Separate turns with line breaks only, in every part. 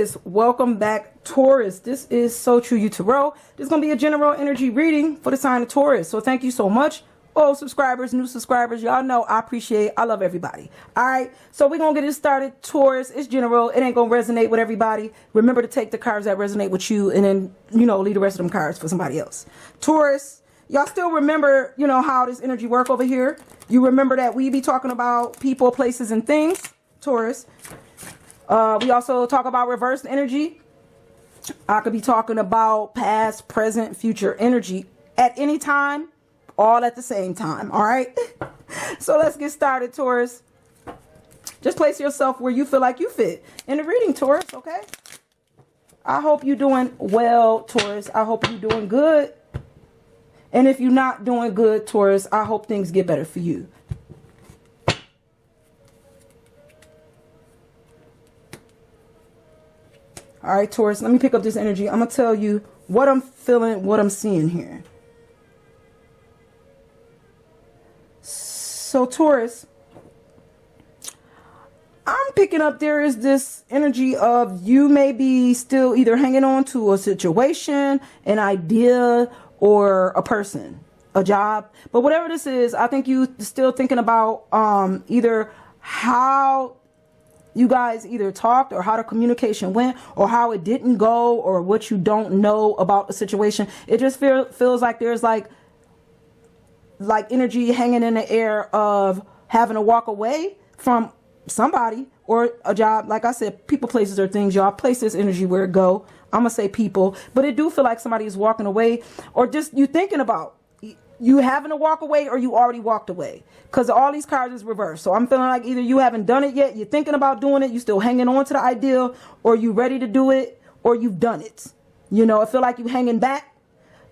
is. Welcome back, Taurus. This is So True You Tarot. This is going to be a general energy reading for the sign of Taurus. So thank you so much. Old subscribers, new subscribers, y'all know I appreciate, I love everybody. All right, so we're going to get it started. Taurus, it's general. It ain't going to resonate with everybody. Remember to take the cards that resonate with you and then, you know, leave the rest of them cards for somebody else. Taurus, y'all still remember, you know, how this energy work over here? You remember that we be talking about people, places, and things, Taurus. We also talk about reversed energy. I could be talking about past, present, future energy at any time, all at the same time. All right. So let's get started, Taurus. Just place yourself where you feel like you fit in the reading, Taurus. Okay. I hope you're doing well, Taurus. I hope you're doing good. And if you're not doing good, Taurus, I hope things get better for you. All right, Taurus, let me pick up this energy. I'm going to tell you what I'm feeling, what I'm seeing here. So, Taurus, I'm picking up there is this energy of you may be still either hanging on to a situation, an idea, or a person, a job. But whatever this is, I think you still thinking about either how you guys either talked or how the communication went or how it didn't go or what you don't know about the situation. It just feels like there's like energy hanging in the air of having to walk away from somebody or a job. Like I said, people, places, or things. Y'all place this energy where it go. I'm going to say people, but it do feel like somebody is walking away or just you thinking about you having to walk away or you already walked away because all these cards is reversed. So I'm feeling like either you haven't done it yet, you're thinking about doing it, you still hanging on to the ideal, or you ready to do it, or you've done it. You know, I feel like you hanging back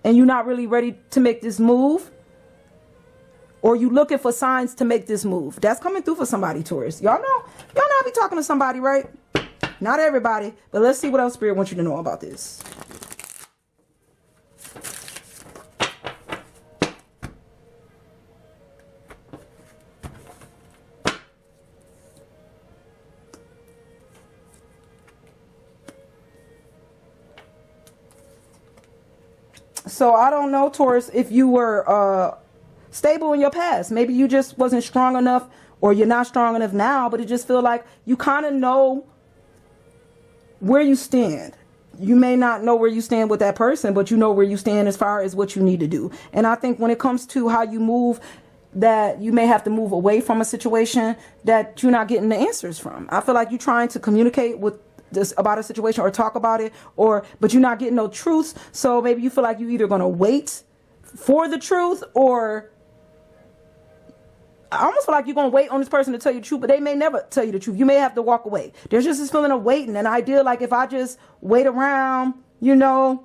and you're not really ready to make this move, or you looking for signs to make this move. That's coming through for somebody, Taurus. Y'all know I be talking to somebody, right? Not everybody, but let's see what else Spirit wants you to know about this. So I don't know, Taurus, if you were stable in your past. Maybe you just wasn't strong enough or you're not strong enough now, but it just feel like you kind of know where you stand. You may not know where you stand with that person, but you know where you stand as far as what you need to do. And I think when it comes to how you move, that you may have to move away from a situation that you're not getting the answers from. I feel like you're trying to communicate with this about a situation or talk about it, but you're not getting no truths. So maybe you feel like you're either going to wait for the truth, or I almost feel like you're going to wait on this person to tell you the truth, but they may never tell you the truth. You may have to walk away. There's just this feeling of waiting, an idea like if I just wait around, you know,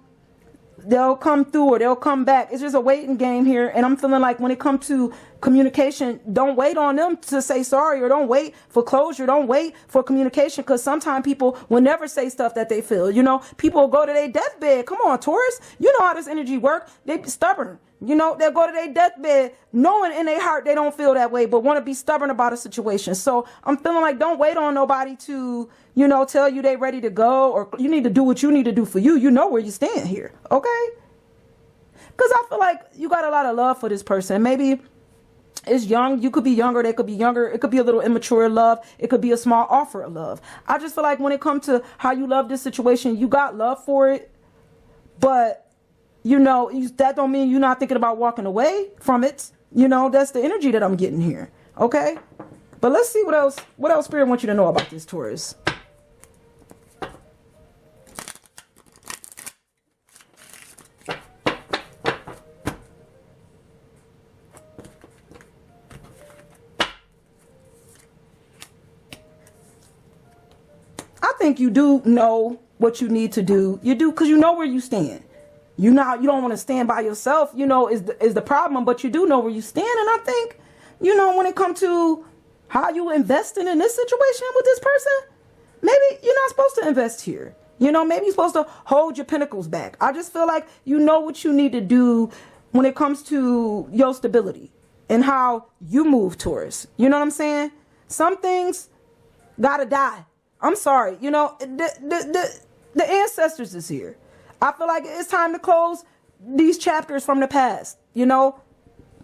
they'll come through or they'll come back. It's just a waiting game here. And I'm feeling like when it comes to communication, don't wait on them to say sorry, or don't wait for closure. Don't wait for communication, because sometimes people will never say stuff that they feel. You know, people will go to their deathbed. Come on, Taurus. You know how this energy works. They stubborn. You know, they'll go to their deathbed knowing in their heart they don't feel that way, but want to be stubborn about a situation. So I'm feeling like don't wait on nobody to, you know, tell you they ready to go, or you need to do what you need to do for you. You know where you stand here. Okay. Because I feel like you got a lot of love for this person. Maybe it's young. You could be younger. They could be younger. It could be a little immature love. It could be a small offer of love. I just feel like when it comes to how you love this situation, you got love for it, but you know, that don't mean you're not thinking about walking away from it. You know, that's the energy that I'm getting here. Okay. But let's see what else Spirit wants you to know about this, Taurus. I think you do know what you need to do. You do, because you know where you stand. You don't want to stand by yourself, you know, is the problem, but you do know where you stand. And I think, you know, when it comes to how you investing in this situation with this person, maybe you're not supposed to invest here. You know, maybe you're supposed to hold your pinnacles back. I just feel like you know what you need to do when it comes to your stability and how you move, Taurus. You know what I'm saying? Some things gotta die I'm sorry. You know, the ancestors is here. I feel like it's time to close these chapters from the past. You know,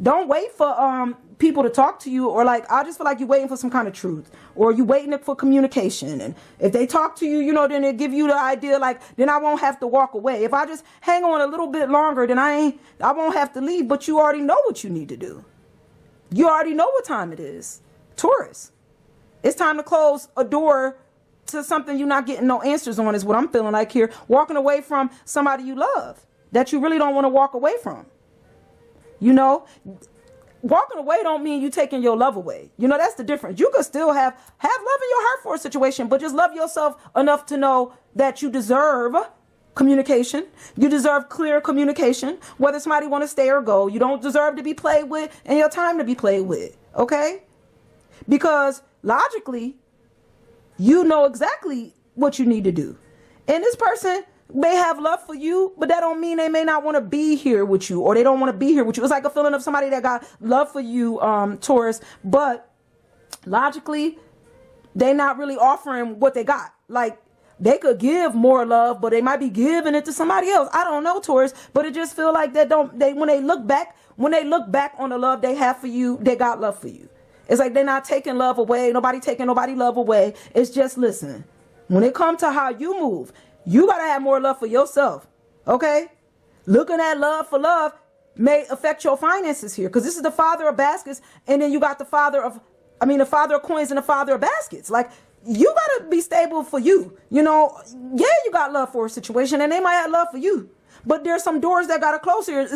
don't wait for people to talk to you, or like, I just feel like you're waiting for some kind of truth, or you waiting for communication. And if they talk to you, you know, then they give you the idea like, then I won't have to walk away. If I just hang on a little bit longer, then I won't have to leave. But you already know what you need to do. You already know what time it is. Taurus, it's time to close a door to something you're not getting no answers on, is what I'm feeling like here. Walking away from somebody you love that you really don't want to walk away from. You know, walking away don't mean you taking your love away. You know, that's the difference. You could still have love in your heart for a situation, but just love yourself enough to know that you deserve communication. You deserve clear communication, whether somebody want to stay or go. You don't deserve to be played with and your time to be played with. Okay? Because logically, you know exactly what you need to do. And this person may have love for you, but that don't mean they may not want to be here with you, or they don't want to be here with you. It's like a feeling of somebody that got love for you, Taurus, but logically, they not really offering what they got. Like, they could give more love, but they might be giving it to somebody else. I don't know, Taurus, but it just feel like when they look back on the love they have for you, they got love for you. It's like they're not taking love away. Nobody taking nobody love away. It's just, listen, when it comes to how you move, you got to have more love for yourself. Okay? Looking at love for love may affect your finances here, because this is the father of baskets, and then you got the father of coins and the father of baskets. Like, you got to be stable for you. You know, yeah, you got love for a situation, and they might have love for you, but there's some doors that got to close here.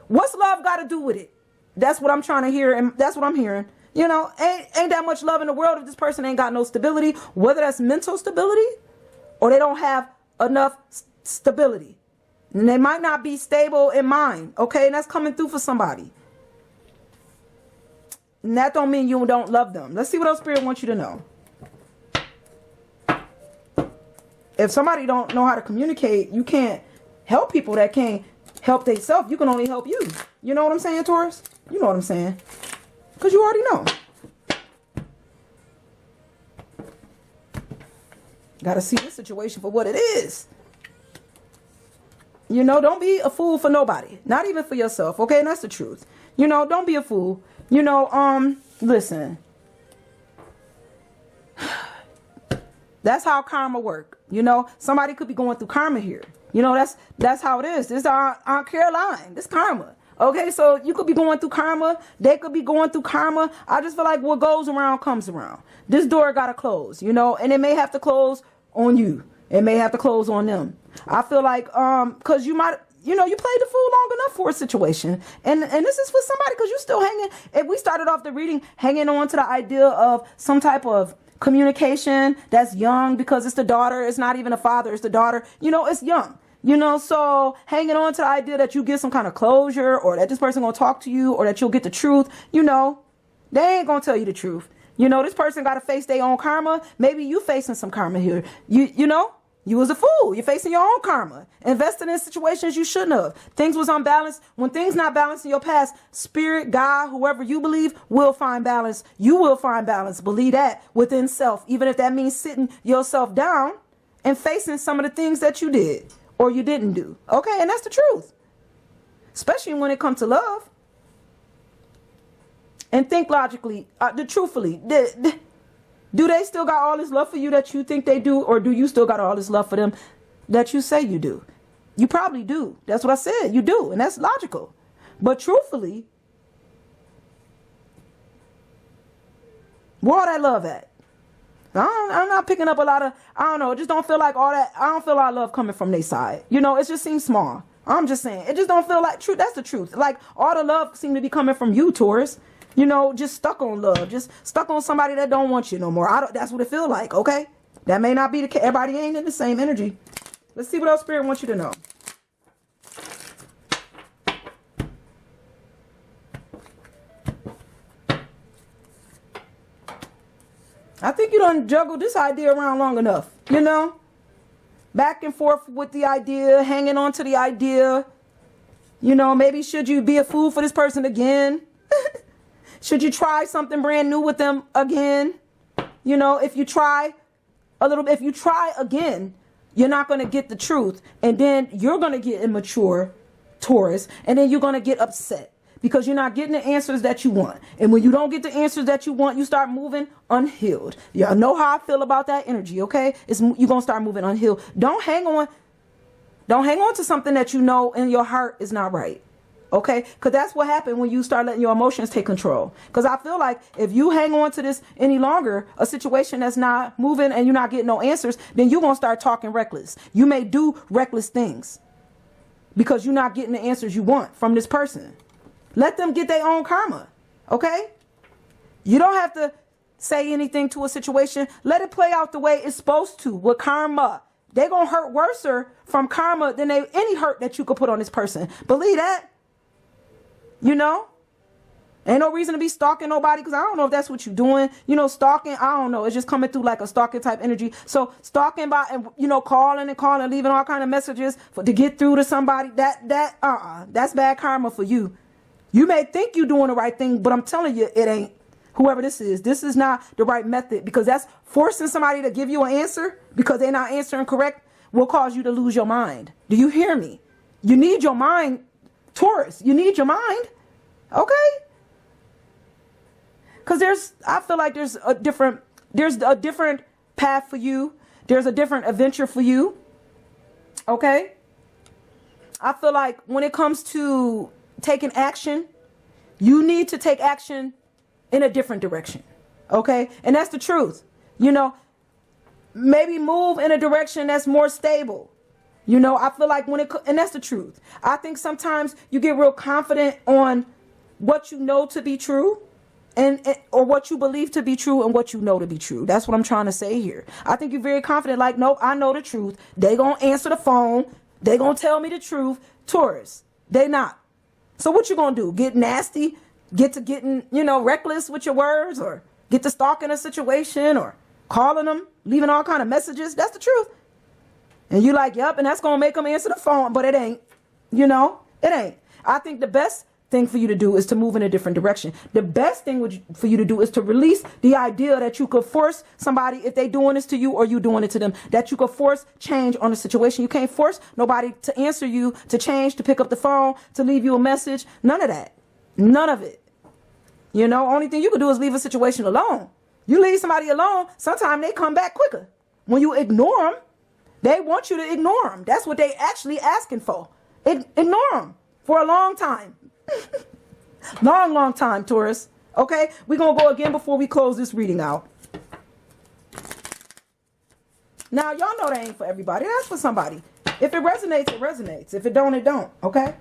What's love got to do with it? That's what I'm trying to hear, and that's what I'm hearing. You know, ain't that much love in the world if this person ain't got no stability, whether that's mental stability or they don't have enough stability. And they might not be stable in mind, okay? And that's coming through for somebody. And that don't mean you don't love them. Let's see what else Spirit wants you to know. If somebody don't know how to communicate, you can't help people that can't help themselves. You can only help you. You know what I'm saying, Taurus? You know what I'm saying. Because you already know. Got to see this situation for what it is. You know, don't be a fool for nobody. Not even for yourself. Okay, and that's the truth. You know, don't be a fool. You know, listen. That's how karma work. You know, somebody could be going through karma here. You know, that's how it is. This is Aunt Caroline. This karma. Okay, so you could be going through karma. They could be going through karma. I just feel like what goes around comes around. This door got to close, you know, and it may have to close on you. It may have to close on them. I feel like, because you might, you know, you played the fool long enough for a situation. And this is for somebody, because you still hanging. If we started off the reading hanging on to the idea of some type of communication that's young, because it's the daughter. It's not even a father. It's the daughter. You know, it's young. You know, so hanging on to the idea that you get some kind of closure, or that this person gonna talk to you, or that you'll get the truth, you know, they ain't gonna tell you the truth. You know, this person got to face their own karma. Maybe you facing some karma here. You know, you was a fool. You're facing your own karma. Invested in situations you shouldn't have. Things was unbalanced. When things not balanced in your past, Spirit, God, whoever you believe will find balance. You will find balance. Believe that within self, even if that means sitting yourself down and facing some of the things that you did or you didn't do. Okay, and that's the truth. Especially when it comes to love. And think logically, truthfully, do they still got all this love for you that you think they do? Or do you still got all this love for them that you say you do? You probably do. That's what I said. You do. And that's logical. But truthfully, where all that love at? I'm not picking up a lot of, I don't know, it just don't feel like all that, I don't feel a lot of love coming from their side. You know, it just seems small. I'm just saying, it just don't feel like true. That's the truth. Like, all the love seem to be coming from you, Taurus. You know, just stuck on love. Just stuck on somebody that don't want you no more. That's what it feel like, okay? That may not be the case. Everybody ain't in the same energy. Let's see what else Spirit wants you to know. I think you done juggled this idea around long enough, you know? Back and forth with the idea, hanging on to the idea. You know, maybe should you be a fool for this person again? Should you try something brand new with them again? You know, if you try a little bit. If you try again, you're not going to get the truth. And then you're going to get immature, Taurus. And then you're going to get upset because you're not getting the answers that you want. And when you don't get the answers that you want, you start moving unhealed. Y'all know how I feel about that energy, okay? You're going to start moving unhealed. Don't hang on. Don't hang on to something that you know in your heart is not right. Okay, because that's what happened when you start letting your emotions take control. Because I feel like if you hang on to this any longer, a situation that's not moving and you're not getting no answers, then you're going to start talking reckless. You may do reckless things because you're not getting the answers you want from this person. Let them get their own karma. Okay, you don't have to say anything to a situation. Let it play out the way it's supposed to with karma. They're going to hurt worse from karma than any hurt that you could put on this person. Believe that. You know, ain't no reason to be stalking nobody, because I don't know if that's what you're doing. You know, stalking, I don't know. It's just coming through like a stalking type energy. So stalking by, and you know, calling, leaving all kind of messages to get through to somebody. That's bad karma for you. You may think you're doing the right thing, but I'm telling you, it ain't. Whoever this is not the right method, because that's forcing somebody to give you an answer because they're not answering correct will cause you to lose your mind. Do you hear me? You need your mind. Taurus, you need your mind, okay? Because I feel like there's a different path for you. There's a different adventure for you, okay? I feel like when it comes to taking action, you need to take action in a different direction, okay? And that's the truth. You know, maybe move in a direction that's more stable. You know, I feel like and that's the truth. I think sometimes you get real confident on what you know to be true or what you believe to be true and what you know to be true. That's what I'm trying to say here. I think you're very confident, like, nope, I know the truth. They gonna answer the phone. They gonna tell me the truth. Taurus, they not. So what you gonna do? Get nasty? Get to getting, you know, reckless with your words, or get to stalking a situation, or calling them, leaving all kind of messages? That's the truth. And you like, yep, and that's going to make them answer the phone, but it ain't, you know, it ain't. I think the best thing for you to do is to move in a different direction. The best thing for you to do is to release the idea that you could force somebody, if they doing this to you or you doing it to them, that you could force change on the situation. You can't force nobody to answer you, to change, to pick up the phone, to leave you a message. None of that. None of it. You know, only thing you could do is leave a situation alone. You leave somebody alone, sometimes they come back quicker. When you ignore them, they want you to ignore them. That's what they actually asking for. Ignore them for a long time. long time, Taurus. Okay, we're going to go again before we close this reading out. Now, y'all know that ain't for everybody. That's for somebody. If it resonates, it resonates. If it don't, it don't. Okay?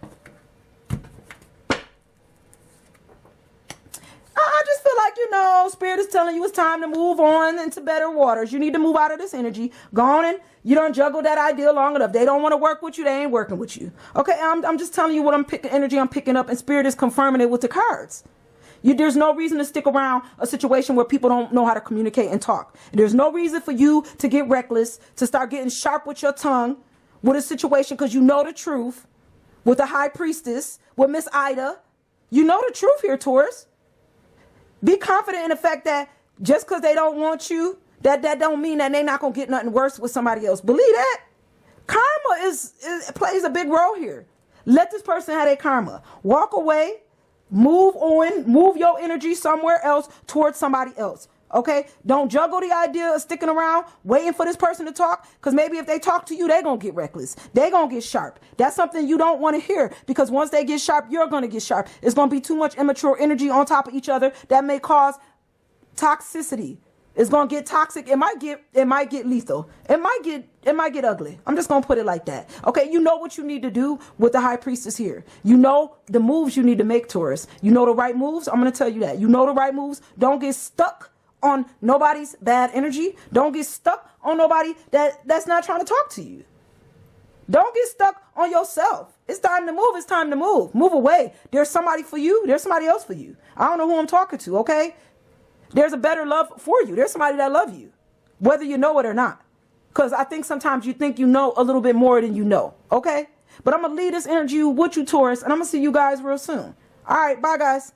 I just feel like, you know, Spirit is telling you it's time to move on into better waters. You need to move out of this energy. Go on, and you don't juggle that idea long enough. They don't want to work with you. They ain't working with you. Okay, I'm just telling you what I'm picking up, and Spirit is confirming it with the cards. There's no reason to stick around a situation where people don't know how to communicate and talk. There's no reason for you to get reckless, to start getting sharp with your tongue with a situation, because you know the truth. With the High Priestess, with Miss Ida, you know the truth here, Taurus. Be confident in the fact that just because they don't want you, that don't mean that they're not going to get nothing worse with somebody else. Believe that. Karma plays a big role here. Let this person have their karma. Walk away, move on, move your energy somewhere else towards somebody else. Okay? Don't juggle the idea of sticking around, waiting for this person to talk, because maybe if they talk to you, they're going to get reckless. They're going to get sharp. That's something you don't want to hear, because once they get sharp, you're going to get sharp. It's going to be too much immature energy on top of each other that may cause toxicity. It's going to get toxic. It might get lethal. It might get ugly. I'm just going to put it like that. Okay, you know what you need to do with the High Priestess here. You know the moves you need to make, Taurus. You know the right moves. I'm going to tell you that. You know the right moves. Don't get stuck on nobody's bad energy. Don't get stuck on nobody that's not trying to talk to you. Don't get stuck on yourself. It's time to move. It's time to move. Move away. There's somebody for you. There's somebody else for you. I don't know who I'm talking to, okay? There's a better love for you. There's somebody that loves you, whether you know it or not. Because I think sometimes you think you know a little bit more than you know, okay? But I'm going to leave this energy with you, Taurus, and I'm going to see you guys real soon. All right, bye, guys.